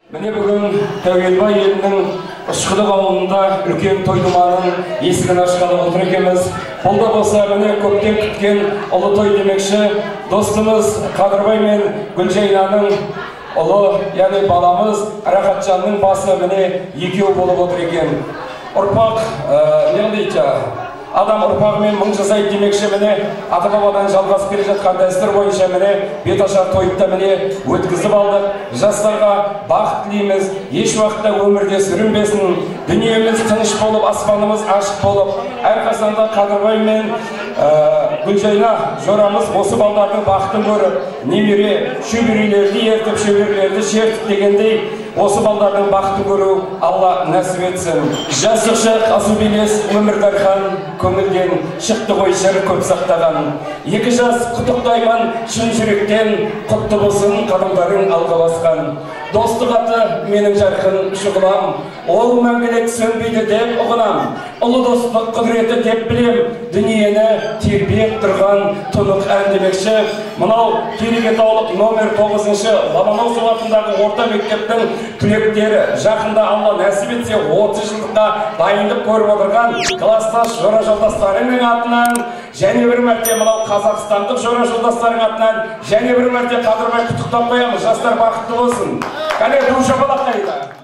Mene бүгін Тәуелбай елінің Ұшқыдық ауылында үлкен той-думанын есігін ашқалы отыр екенбіз. Бұл да болса міне көптен күткен ұлы той демекші достымыз Қадырбай мен Гүлжайнаның ұлы, яғни баламыз Рахатжанның басы міне екеу болып отыр екен. Ұрпақ, не дейді? Адам ұрпағымен мың жасайды демекші міне ата-бабадан жалғасып келе жатқан дәстүр бойынша міне беташар тойды міне өткізіп алдық. Жастарға бақыт тілейміз, еш уақытта өмірде сүрінбесін, дүниеміз тыныш болып, аспанымыз ашық болып, әрқашанда Қадырбай мен Гүлжайна жорамыз осы балдардың бақытын көріп, немере шөберелерді ертіп, шөберелерді шертіп дегендей осы балдардың бақытын көру Алла нәсіп етсін. Жасы шық, асу белес, өмір дархан, көңілден шықты ғой жыр көп сақтаған. Екі жас құттықтайман шын жүректен, құтты болсын қадамдарың алға басқан. Достық аты менің жарқын шұғылам, ол мәңгілік сөнбейді деп ұғынам. Ұлы достық құдіреті деп білем, дүниені тербеп тұрған тұнық ән демекші. Мынау Керегетаулық номер 9-шы Ломоносов атындағы орта мектептің түлектері жақында Алла нәсіп етсе 30 жылдыққа дайындық көріп отырған класстас жора жолдастарының атынан және бір мәрте мынау қазақстандық жора жолдастарының атынан және бір мәрте Қадырбай құттықтап қоямыз. Жастар бақытты болсын. Кәне ду шапалақ қайда.